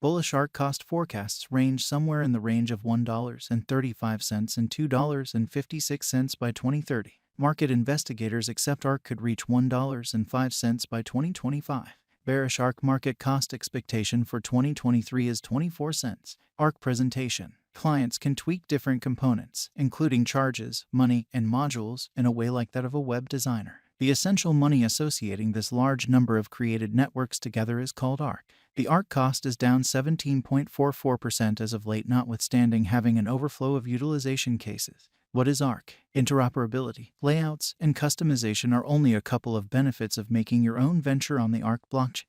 Bullish ARK cost forecasts range somewhere in the range of $1.35 and $2.56 by 2030. Market investigators accept ARK could reach $1.05 by 2025. Bearish ARK market cost expectation for 2023 is 24 cents. ARK presentation. Clients can tweak different components, including charges, money, and modules, in a way like that of a web designer. The essential money associating this large number of created networks together is called ARK. The ARK cost is down 17.44% as of late, notwithstanding having an overflow of utilization cases. What is ARK? Interoperability, layouts, and customization are only a couple of benefits of making your own venture on the ARK blockchain.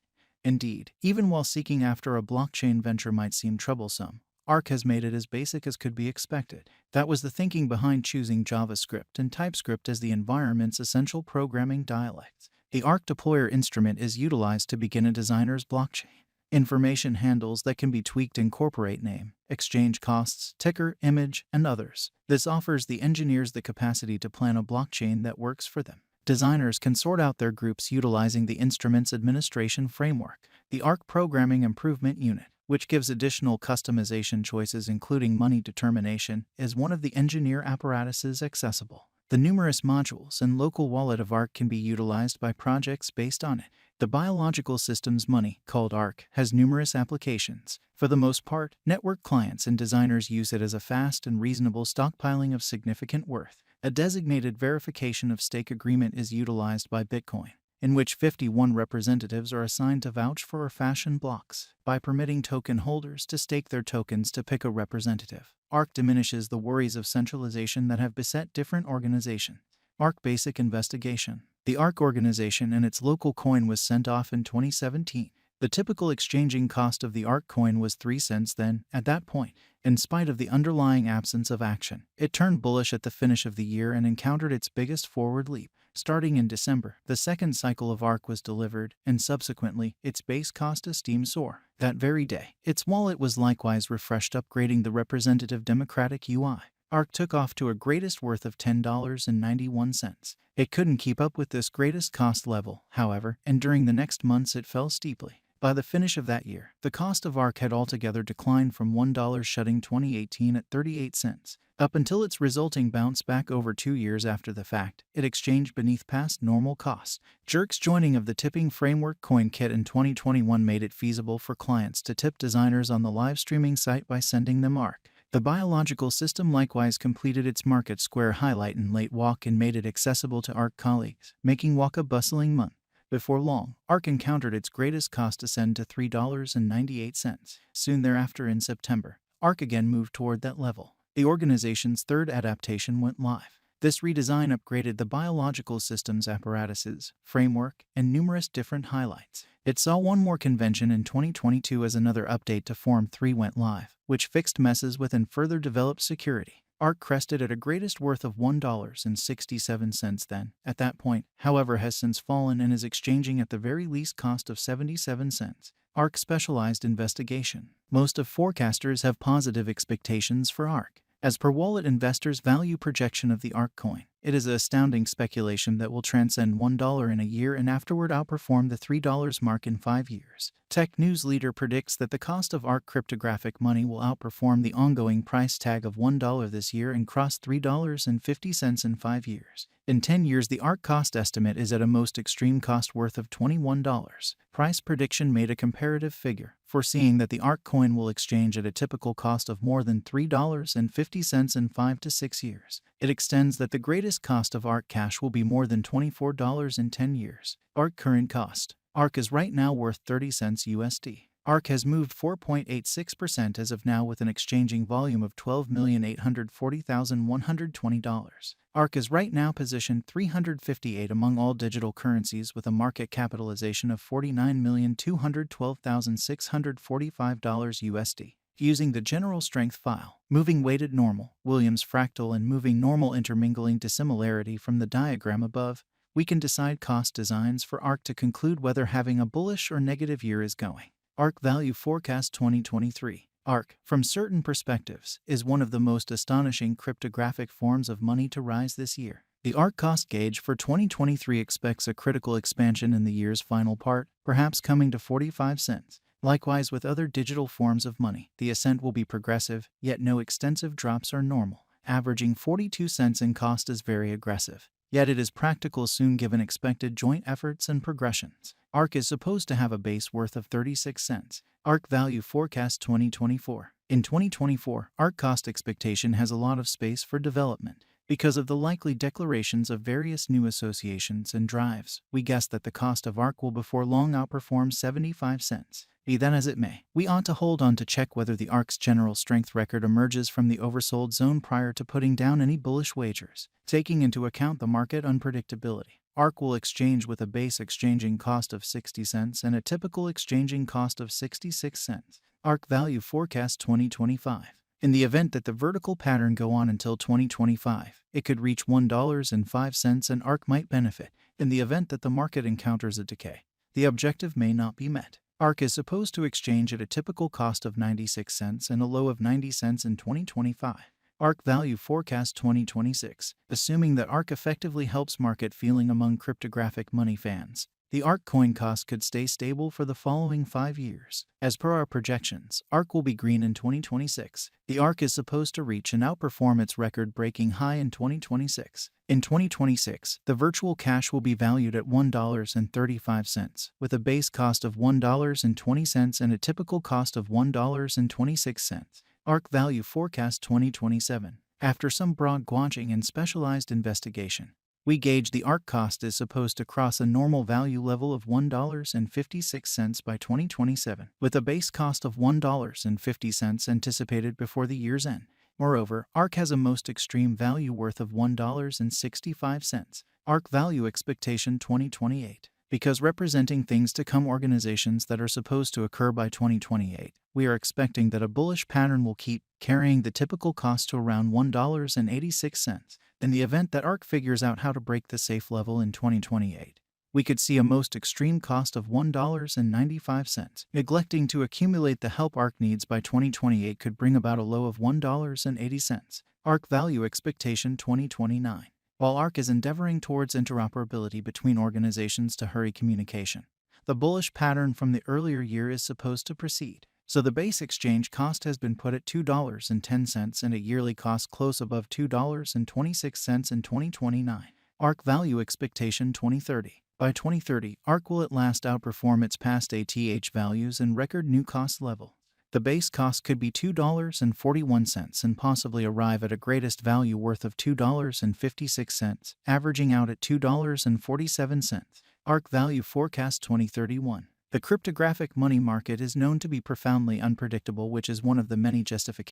Indeed, even while seeking after a blockchain venture might seem troublesome, ARK has made it as basic as could be expected. That was the thinking behind choosing JavaScript and TypeScript as the environment's essential programming dialects. The ARK deployer instrument is utilized to begin a designer's blockchain. Information handles that can be tweaked incorporate name, exchange costs, ticker, image, and others. This offers the engineers the capacity to plan a blockchain that works for them. Designers can sort out their groups utilizing the instrument's administration framework, the ARK Programming Improvement Unit, which gives additional customization choices including money determination, is one of the engineer apparatuses accessible. The numerous modules and local wallet of ARK can be utilized by projects based on it. The biological systems money, called ARK, has numerous applications. For the most part, network clients and designers use it as a fast and reasonable stockpiling of significant worth. A designated verification of stake agreement is utilized by Bitcoin, in which 51 representatives are assigned to vouch for or fashion blocks. By permitting token holders to stake their tokens to pick a representative, ARK diminishes the worries of centralization that have beset different organizations. ARK Basic Investigation. The ARK organization and its local coin was sent off in 2017. The typical exchanging cost of the ARK coin was 3 cents then. At that point, in spite of the underlying absence of action, it turned bullish at the finish of the year and encountered its biggest forward leap. Starting in December, the second cycle of ARK was delivered, and subsequently, its base cost esteemed soar. That very day, its wallet was likewise refreshed, upgrading the representative democratic UI. ARK took off to a greatest worth of $10.91. It couldn't keep up with this greatest cost level, however, and during the next months it fell steeply. By the finish of that year, the cost of ARK had altogether declined from $1 shutting 2018 at 38 cents. Up until its resulting bounce back over 2 years after the fact, it exchanged beneath past normal costs. Jerk's joining of the tipping framework CoinKit in 2021 made it feasible for clients to tip designers on the live streaming site by sending them ARK. The biological system likewise completed its Market Square highlight in late walk and made it accessible to ARK colleagues, making walk a bustling month. Before long, ARK encountered its greatest cost ascend to $3.98. Soon thereafter in September, ARK again moved toward that level. The organization's third adaptation went live. This redesign upgraded the biological system's apparatuses, framework, and numerous different highlights. It saw one more convention in 2022 as another update to Form 3 went live, which fixed messes with and further developed security. ARK crested at a greatest worth of $1.67 then. At that point, however, has since fallen and is exchanging at the very least cost of 77 cents. ARK Specialized Investigation. Most of forecasters have positive expectations for ARK. As per wallet investors' value projection of the ARK coin, it is an astounding speculation that will transcend $1 in a year and afterward outperform the $3 mark in 5 years. Tech News Leader predicts that the cost of ARK cryptographic money will outperform the ongoing price tag of $1 this year and cross $3.50 in 5 years. In 10 years, the ARK cost estimate is at a most extreme cost worth of $21. Price prediction made a comparative figure, foreseeing that the ARK coin will exchange at a typical cost of more than $3.50 in 5 to 6 years. It extends that the greatest cost of ARK Cash will be more than $24 in 10 years. ARK current cost. ARK is right now worth 30 cents USD. ARK has moved 4.86% as of now with an exchanging volume of $12,840,120. ARK is right now positioned 358 among all digital currencies with a market capitalization of $49,212,645 USD. Using the general strength file, moving weighted normal, Williams fractal and moving normal intermingling dissimilarity from the diagram above, we can decide cost designs for ARK to conclude whether having a bullish or negative year is going. ARK Value Forecast 2023. ARK, from certain perspectives, is one of the most astonishing cryptographic forms of money to rise this year. The ARK cost gauge for 2023 expects a critical expansion in the year's final part, perhaps coming to 45 cents. Likewise with other digital forms of money, the ascent will be progressive, yet no extensive drops are normal. Averaging 42 cents in cost is very aggressive. Yet it is practical soon given expected joint efforts and progressions. ARK is supposed to have a base worth of 36 cents. ARK Value Forecast 2024. In 2024, ARK cost expectation has a lot of space for development. Because of the likely declarations of various new associations and drives, we guess that the cost of ARK will before long outperform 75 cents. Be that as it may, we ought to hold on to check whether the ARK's general strength record emerges from the oversold zone prior to putting down any bullish wagers. Taking into account the market unpredictability, ARK will exchange with a base exchanging cost of 60 cents and a typical exchanging cost of 66 cents. ARK Value Forecast 2025. In the event that the vertical pattern go on until 2025, it could reach $1.05 and ARK might benefit. In the event that the market encounters a decay, the objective may not be met. ARK is supposed to exchange at a typical cost of 96 cents and a low of 90 cents in 2025. ARK Value Forecast 2026. Assuming that ARK effectively helps market feeling among cryptographic money fans, the ARK coin cost could stay stable for the following 5 years. As per our projections, ARK will be green in 2026. The ARK is supposed to reach and outperform its record-breaking high in 2026. In 2026, the virtual cash will be valued at $1.35, with a base cost of $1.20 and a typical cost of $1.26. ARK Value Forecast 2027. After some broad gauging and specialized investigation, we gauge the ARK cost is supposed to cross a normal value level of $1.56 by 2027, with a base cost of $1.50 anticipated before the year's end. Moreover, ARK has a most extreme value worth of $1.65. ARK Value Expectation 2028. Because representing things to come organizations that are supposed to occur by 2028, we are expecting that a bullish pattern will keep carrying the typical cost to around $1.86. In the event that ARK figures out how to break the safe level in 2028, we could see a most extreme cost of $1.95. Neglecting to accumulate the help ARK needs by 2028 could bring about a low of $1.80. ARK Value Expectation 2029. While ARK is endeavoring towards interoperability between organizations to hurry communication, the bullish pattern from the earlier year is supposed to proceed. So the base exchange cost has been put at $2.10 and a yearly cost close above $2.26 in 2029. ARK Value Expectation 2030. By 2030, ARK will at last outperform its past ATH values and record new cost level. The base cost could be $2.41 and possibly arrive at a greatest value worth of $2.56, averaging out at $2.47. ARK Value Forecast 2031. The cryptographic money market is known to be profoundly unpredictable, which is one of the many justifications